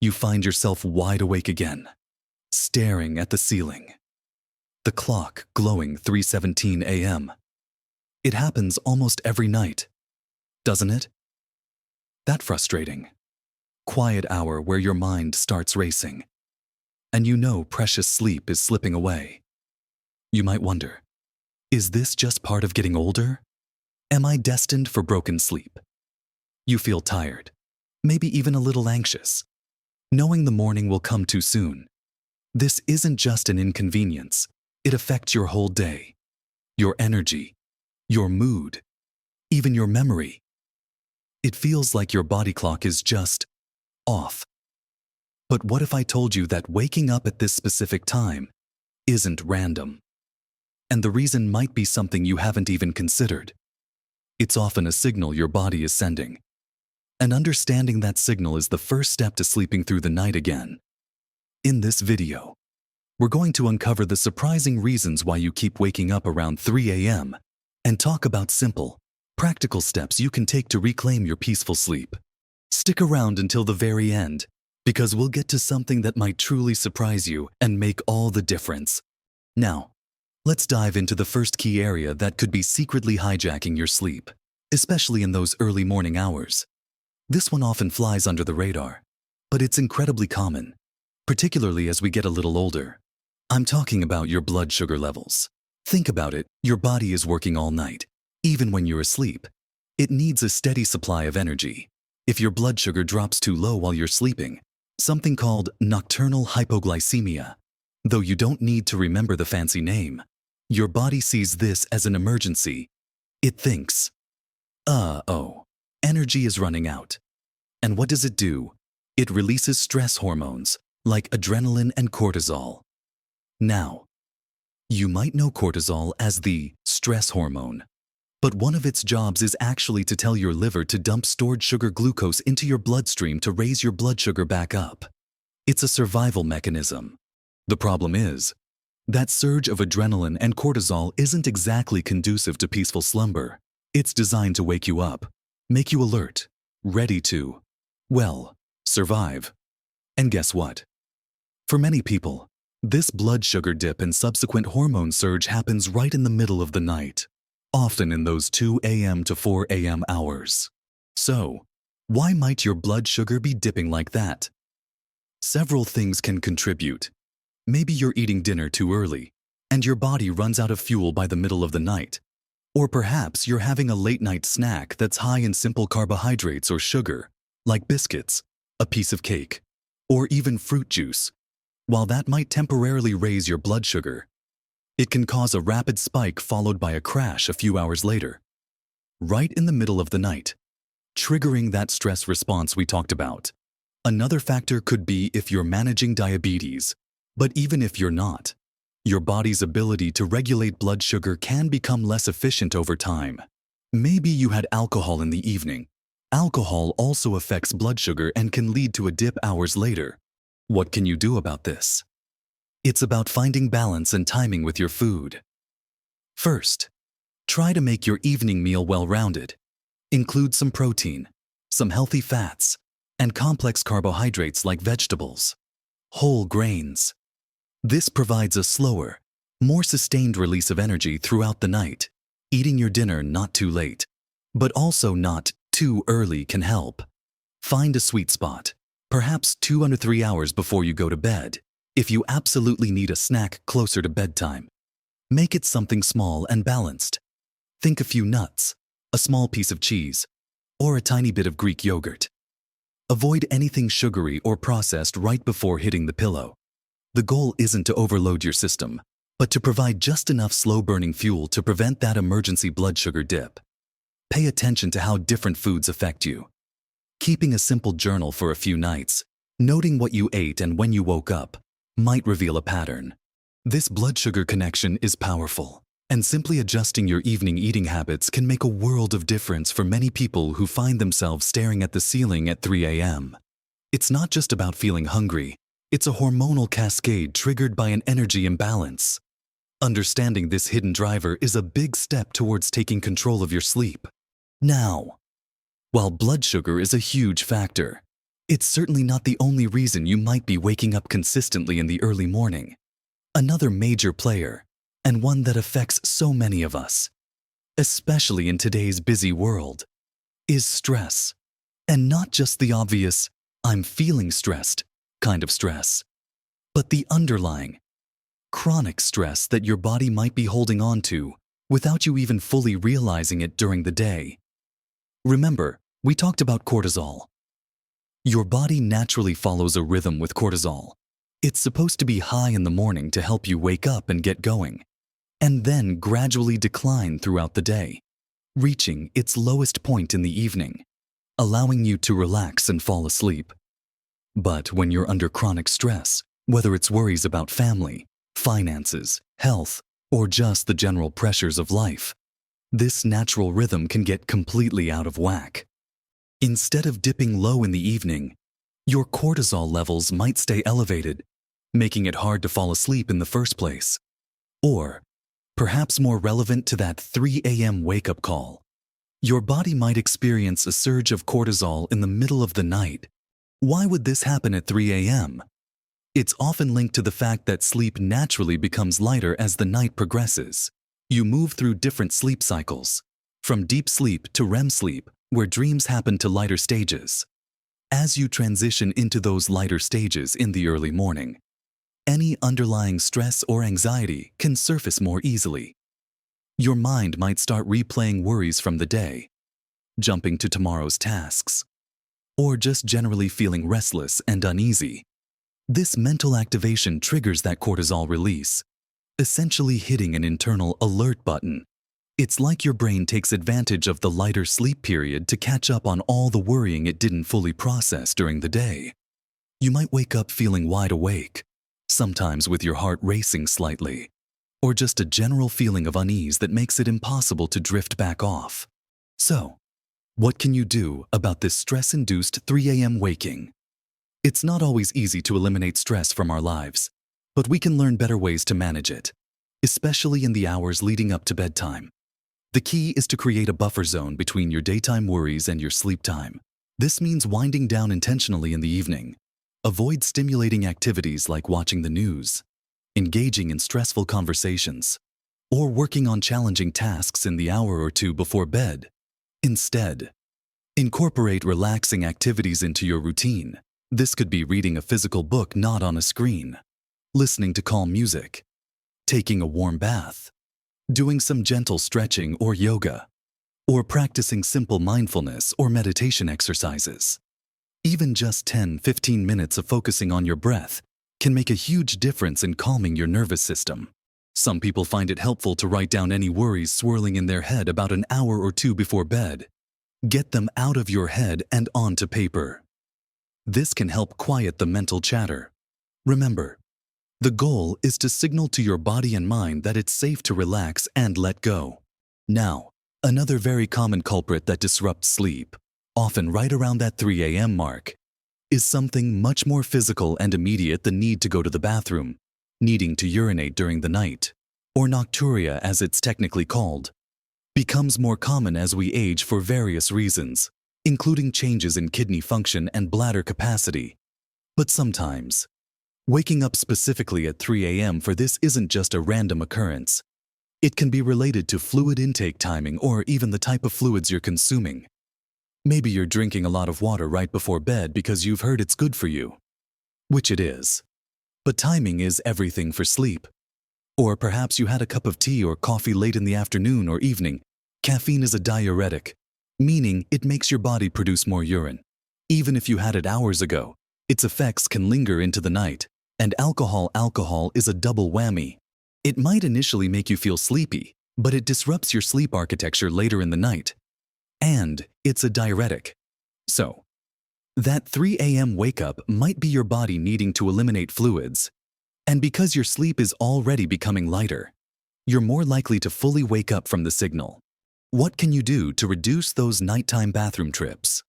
you find yourself wide awake again, staring at the ceiling. The clock glowing 3:17 a.m. It happens almost every night, doesn't it? That frustrating, quiet hour where your mind starts racing, and you know precious sleep is slipping away. You might wonder, is this just part of getting older? Am I destined for broken sleep? You feel tired, maybe even a little anxious, knowing the morning will come too soon. This isn't just an inconvenience. It affects your whole day, your energy, your mood, even your memory. It feels like your body clock is just off. But what if I told you that waking up at this specific time isn't random? And the reason might be something you haven't even considered. It's often a signal your body is sending. And understanding that signal is the first step to sleeping through the night again. In this video, we're going to uncover the surprising reasons why you keep waking up around 3 a.m. and talk about simple, practical steps you can take to reclaim your peaceful sleep. Stick around until the very end, because we'll get to something that might truly surprise you and make all the difference. Now, let's dive into the first key area that could be secretly hijacking your sleep, especially in those early morning hours. This one often flies under the radar, but it's incredibly common, particularly as we get a little older. I'm talking about your blood sugar levels. Think about it, your body is working all night, even when you're asleep. It needs a steady supply of energy. If your blood sugar drops too low while you're sleeping, something called nocturnal hypoglycemia, though you don't need to remember the fancy name, your body sees this as an emergency. It thinks, oh, energy is running out. And what does it do? It releases stress hormones like adrenaline and cortisol. Now, you might know cortisol as the stress hormone, but one of its jobs is actually to tell your liver to dump stored sugar glucose into your bloodstream to raise your blood sugar back up. It's a survival mechanism. The problem is, that surge of adrenaline and cortisol isn't exactly conducive to peaceful slumber. It's designed to wake you up, make you alert, ready to, well, survive. And guess what? For many people, this blood sugar dip and subsequent hormone surge happens right in the middle of the night, often in those 2 a.m. to 4 a.m. hours. So, why might your blood sugar be dipping like that? Several things can contribute. Maybe you're eating dinner too early, and your body runs out of fuel by the middle of the night. Or perhaps you're having a late-night snack that's high in simple carbohydrates or sugar, like biscuits, a piece of cake, or even fruit juice. While that might temporarily raise your blood sugar, it can cause a rapid spike followed by a crash a few hours later, right in the middle of the night, triggering that stress response we talked about. Another factor could be if you're managing diabetes, but even if you're not, your body's ability to regulate blood sugar can become less efficient over time. Maybe you had alcohol in the evening. Alcohol also affects blood sugar and can lead to a dip hours later. What can you do about this? It's about finding balance and timing with your food. First, try to make your evening meal well-rounded. Include some protein, some healthy fats, and complex carbohydrates like vegetables, whole grains. This provides a slower, more sustained release of energy throughout the night. Eating your dinner not too late, but also not too early can help. Find a sweet spot, perhaps 2 to 3 hours before you go to bed. If you absolutely need a snack closer to bedtime, make it something small and balanced. Think a few nuts, a small piece of cheese, or a tiny bit of Greek yogurt. Avoid anything sugary or processed right before hitting the pillow. The goal isn't to overload your system, but to provide just enough slow-burning fuel to prevent that emergency blood sugar dip. Pay attention to how different foods affect you. Keeping a simple journal for a few nights, noting what you ate and when you woke up, might reveal a pattern. This blood sugar connection is powerful, and simply adjusting your evening eating habits can make a world of difference for many people who find themselves staring at the ceiling at 3 a.m. It's not just about feeling hungry. It's a hormonal cascade triggered by an energy imbalance. Understanding this hidden driver is a big step towards taking control of your sleep. Now, while blood sugar is a huge factor, It's certainly not the only reason you might be waking up consistently in the early morning. Another major player, and one that affects so many of us, especially in today's busy world, is stress. And not just the obvious, "I'm feeling stressed" kind of stress, but the underlying, chronic stress that your body might be holding on to without you even fully realizing it during the day. Remember, we talked about cortisol. Your body naturally follows a rhythm with cortisol. It's supposed to be high in the morning to help you wake up and get going, and then gradually decline throughout the day, reaching its lowest point in the evening, allowing you to relax and fall asleep. But when you're under chronic stress, whether it's worries about family, finances, health, or just the general pressures of life, this natural rhythm can get completely out of whack. Instead of dipping low in the evening, your cortisol levels might stay elevated, making it hard to fall asleep in the first place. Or, perhaps more relevant to that 3 a.m. wake-up call, your body might experience a surge of cortisol in the middle of the night. Why would this happen at 3 a.m.? It's often linked to the fact that sleep naturally becomes lighter as the night progresses. You move through different sleep cycles, from deep sleep to REM sleep, where dreams happen to lighter stages. As you transition into those lighter stages in the early morning, any underlying stress or anxiety can surface more easily. Your mind might start replaying worries from the day, jumping to tomorrow's tasks, or just generally feeling restless and uneasy. This mental activation triggers that cortisol release, essentially hitting an internal alert button. It's like your brain takes advantage of the lighter sleep period to catch up on all the worrying it didn't fully process during the day. You might wake up feeling wide awake, sometimes with your heart racing slightly, or just a general feeling of unease that makes it impossible to drift back off. So, what can you do about this stress-induced 3 a.m. waking? It's not always easy to eliminate stress from our lives, but we can learn better ways to manage it, especially in the hours leading up to bedtime. The key is to create a buffer zone between your daytime worries and your sleep time. This means winding down intentionally in the evening. Avoid stimulating activities like watching the news, engaging in stressful conversations, or working on challenging tasks in the hour or two before bed. Instead, incorporate relaxing activities into your routine. This could be reading a physical book not on a screen, listening to calm music, taking a warm bath, doing some gentle stretching or yoga, or practicing simple mindfulness or meditation exercises. Even just 10-15 minutes of focusing on your breath can make a huge difference in calming your nervous system. Some people find it helpful to write down any worries swirling in their head about an hour or two before bed. Get them out of your head and onto paper. This can help quiet the mental chatter. Remember, the goal is to signal to your body and mind that it's safe to relax and let go. Now, another very common culprit that disrupts sleep, often right around that 3 a.m. mark, is something much more physical and immediate: the need to go to the bathroom, needing to urinate during the night, or nocturia as it's technically called, becomes more common as we age for various reasons, including changes in kidney function and bladder capacity. But sometimes, waking up specifically at 3 a.m. for this isn't just a random occurrence. It can be related to fluid intake timing or even the type of fluids you're consuming. Maybe you're drinking a lot of water right before bed because you've heard it's good for you, which it is. But timing is everything for sleep. Or perhaps you had a cup of tea or coffee late in the afternoon or evening. Caffeine is a diuretic, meaning it makes your body produce more urine. Even if you had it hours ago, its effects can linger into the night. And alcohol is a double whammy. It might initially make you feel sleepy, but it disrupts your sleep architecture later in the night. And it's a diuretic. So, that 3 a.m. wake-up might be your body needing to eliminate fluids. And because your sleep is already becoming lighter, you're more likely to fully wake up from the signal. What can you do to reduce those nighttime bathroom trips?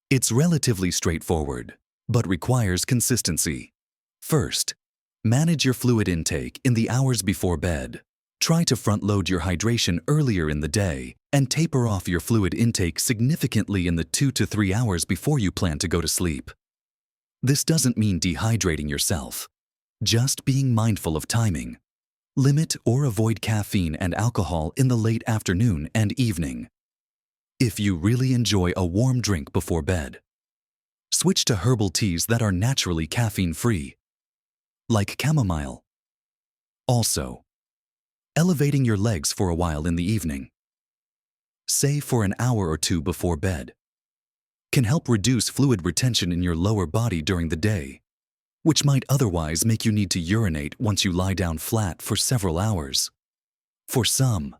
It's relatively straightforward, but requires consistency. First, manage your fluid intake in the hours before bed. Try to front-load your hydration earlier in the day and taper off your fluid intake significantly in the 2 to 3 hours before you plan to go to sleep. This doesn't mean dehydrating yourself, just being mindful of timing. Limit or avoid caffeine and alcohol in the late afternoon and evening. If you really enjoy a warm drink before bed, switch to herbal teas that are naturally caffeine-free, like chamomile. Also, elevating your legs for a while in the evening, say for an hour or two before bed, can help reduce fluid retention in your lower body during the day, which might otherwise make you need to urinate once you lie down flat for several hours. For some,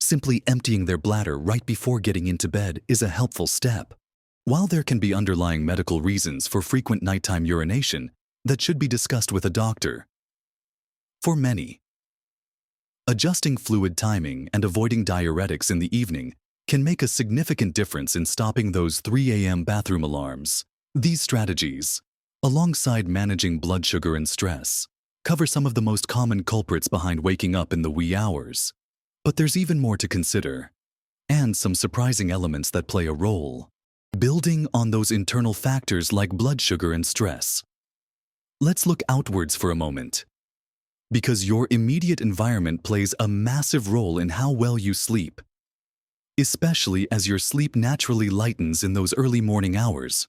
simply emptying their bladder right before getting into bed is a helpful step. While there can be underlying medical reasons for frequent nighttime urination that should be discussed with a doctor, for many, adjusting fluid timing and avoiding diuretics in the evening can make a significant difference in stopping those 3 a.m. bathroom alarms. These strategies, alongside managing blood sugar and stress, cover some of the most common culprits behind waking up in the wee hours. But there's even more to consider, and some surprising elements that play a role, building on those internal factors like blood sugar and stress. Let's look outwards for a moment, because your immediate environment plays a massive role in how well you sleep, especially as your sleep naturally lightens in those early morning hours.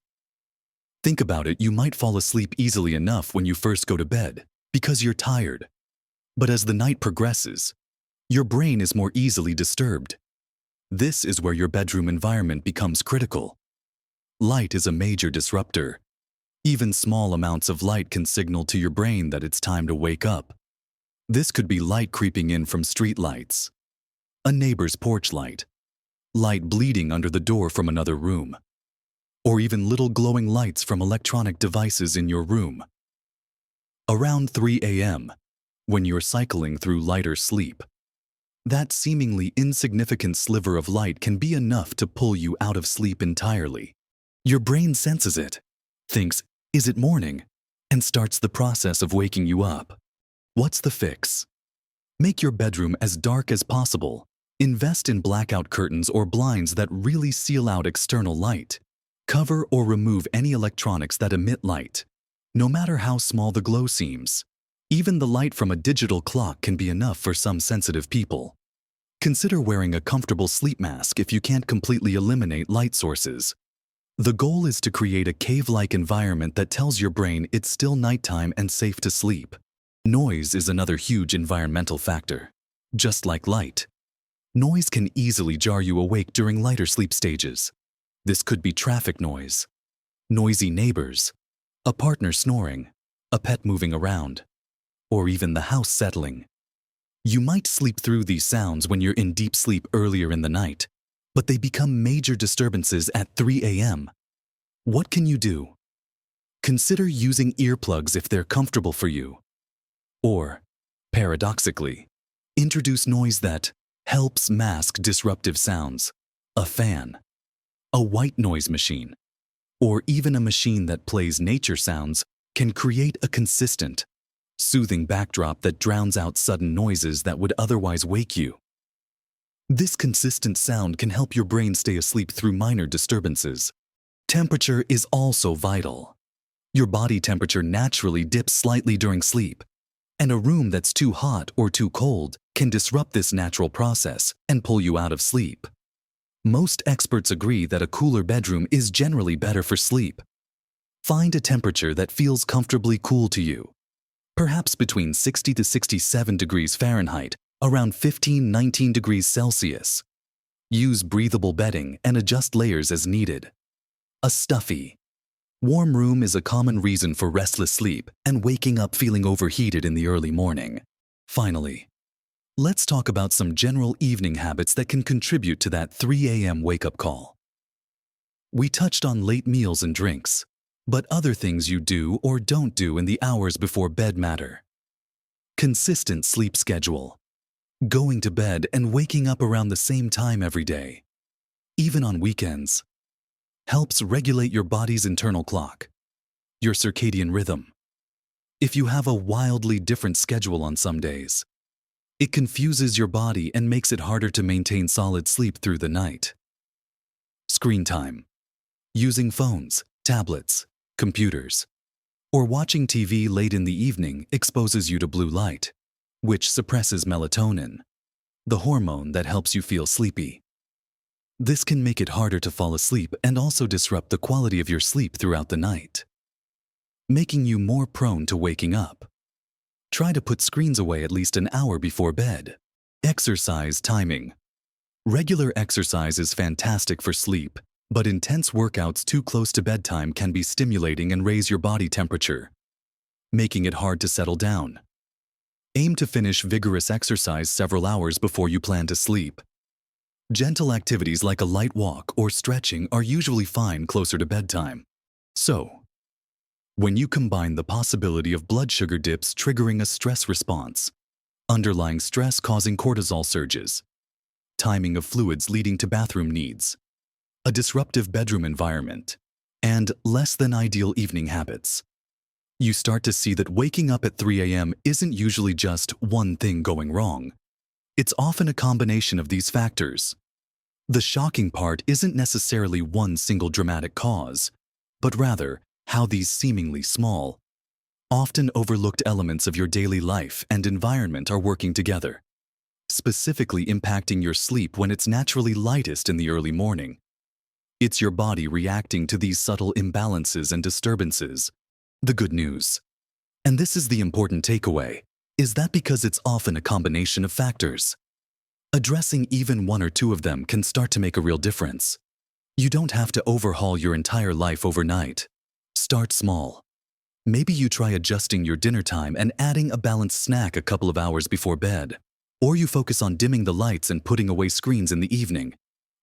Think about it, you might fall asleep easily enough when you first go to bed because you're tired. But as the night progresses, your brain is more easily disturbed. This is where your bedroom environment becomes critical. Light is a major disruptor. Even small amounts of light can signal to your brain that it's time to wake up. This could be light creeping in from street lights, a neighbor's porch light, light bleeding under the door from another room, or even little glowing lights from electronic devices in your room. Around 3 a.m., when you're cycling through lighter sleep, that seemingly insignificant sliver of light can be enough to pull you out of sleep entirely. Your brain senses it, thinks, "Is it morning?" and starts the process of waking you up. What's the fix? Make your bedroom as dark as possible. Invest in blackout curtains or blinds that really seal out external light. Cover or remove any electronics that emit light, no matter how small the glow seems. Even the light from a digital clock can be enough for some sensitive people. Consider wearing a comfortable sleep mask if you can't completely eliminate light sources. The goal is to create a cave-like environment that tells your brain it's still nighttime and safe to sleep. Noise is another huge environmental factor. Just like light, noise can easily jar you awake during lighter sleep stages. This could be traffic noise, noisy neighbors, a partner snoring, a pet moving around, or even the house settling. You might sleep through these sounds when you're in deep sleep earlier in the night, but they become major disturbances at 3 a.m. What can you do? Consider using earplugs if they're comfortable for you. Or, paradoxically, introduce noise that helps mask disruptive sounds. A fan, a white noise machine, or even a machine that plays nature sounds can create a consistent, soothing backdrop that drowns out sudden noises that would otherwise wake you. This consistent sound can help your brain stay asleep through minor disturbances. Temperature is also vital. Your body temperature naturally dips slightly during sleep, and a room that's too hot or too cold can disrupt this natural process and pull you out of sleep. Most experts agree that a cooler bedroom is generally better for sleep. Find a temperature that feels comfortably cool to you, perhaps between 60 to 67 degrees Fahrenheit, around 15-19 degrees Celsius. Use breathable bedding and adjust layers as needed. A stuffy, warm room is a common reason for restless sleep and waking up feeling overheated in the early morning. Finally, let's talk about some general evening habits that can contribute to that 3 a.m. wake-up call. We touched on late meals and drinks, but other things you do or don't do in the hours before bed matter. Consistent sleep schedule. Going to bed and waking up around the same time every day, even on weekends, helps regulate your body's internal clock, your circadian rhythm. If you have a wildly different schedule on some days, It confuses your body and makes it harder to maintain solid sleep through the night. Screen time. Using phones, tablets, computers, or watching TV late in the evening exposes you to blue light, which suppresses melatonin, the hormone that helps you feel sleepy. This can make it harder to fall asleep and also disrupt the quality of your sleep throughout the night, making you more prone to waking up. Try to put screens away at least an hour before bed. Exercise timing. Regular exercise is fantastic for sleep, but intense workouts too close to bedtime can be stimulating and raise your body temperature, making it hard to settle down. Aim to finish vigorous exercise several hours before you plan to sleep. Gentle activities like a light walk or stretching are usually fine closer to bedtime. So, when you combine the possibility of blood sugar dips triggering a stress response, underlying stress causing cortisol surges, timing of fluids leading to bathroom needs, a disruptive bedroom environment, and less than ideal evening habits, you start to see that waking up at 3 a.m. isn't usually just one thing going wrong. It's often a combination of these factors. The shocking part isn't necessarily one single dramatic cause, but rather how these seemingly small, often overlooked elements of your daily life and environment are working together, specifically impacting your sleep when it's naturally lightest in the early morning. It's your body reacting to these subtle imbalances and disturbances. The good news, and this is the important takeaway, is that because it's often a combination of factors, addressing even one or two of them can start to make a real difference. You don't have to overhaul your entire life overnight. Start small. Maybe you try adjusting your dinner time and adding a balanced snack a couple of hours before bed. Or you focus on dimming the lights and putting away screens in the evening.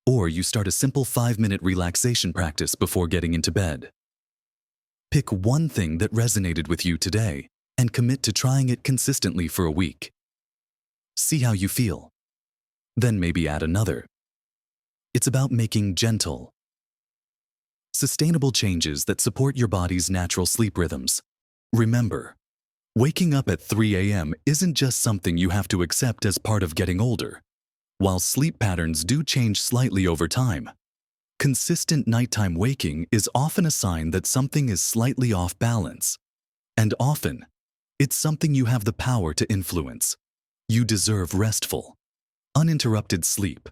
Or you start a simple 5-minute relaxation practice before getting into bed. Pick one thing that resonated with you today and commit to trying it consistently for a week. See how you feel. Then maybe add another. It's about making gentle, sustainable changes that support your body's natural sleep rhythms. Remember, waking up at 3 a.m. isn't just something you have to accept as part of getting older. While sleep patterns do change slightly over time, consistent nighttime waking is often a sign that something is slightly off balance. And often, it's something you have the power to influence. You deserve restful, uninterrupted sleep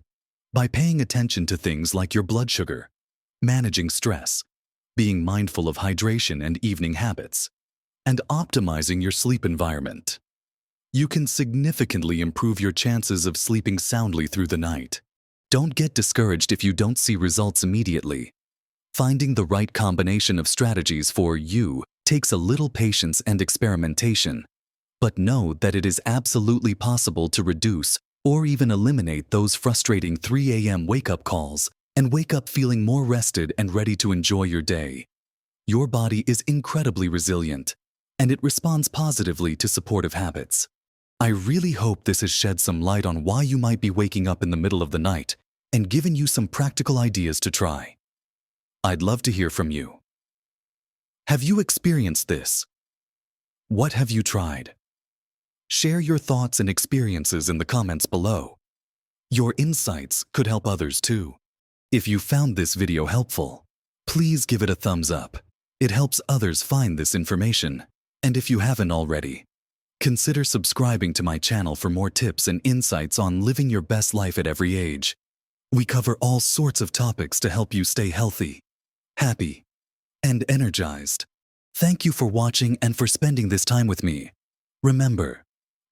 by paying attention to things like your blood sugar, managing stress, being mindful of hydration and evening habits, and optimizing your sleep environment. You can significantly improve your chances of sleeping soundly through the night. Don't get discouraged if you don't see results immediately. Finding the right combination of strategies for you takes a little patience and experimentation, but know that it is absolutely possible to reduce or even eliminate those frustrating 3 a.m. wake-up calls and wake up feeling more rested and ready to enjoy your day. Your body is incredibly resilient, and it responds positively to supportive habits. I really hope this has shed some light on why you might be waking up in the middle of the night and given you some practical ideas to try. I'd love to hear from you. Have you experienced this? What have you tried? Share your thoughts and experiences in the comments below. Your insights could help others too. If you found this video helpful, please give it a thumbs up. It helps others find this information. And if you haven't already, consider subscribing to my channel for more tips and insights on living your best life at every age. We cover all sorts of topics to help you stay healthy, happy, and energized. Thank you for watching and for spending this time with me. Remember,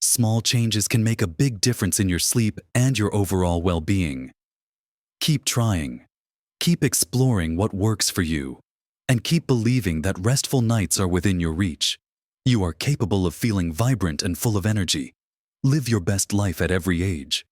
small changes can make a big difference in your sleep and your overall well-being. Keep trying, keep exploring what works for you, and keep believing that restful nights are within your reach. You are capable of feeling vibrant and full of energy. Live your best life at every age.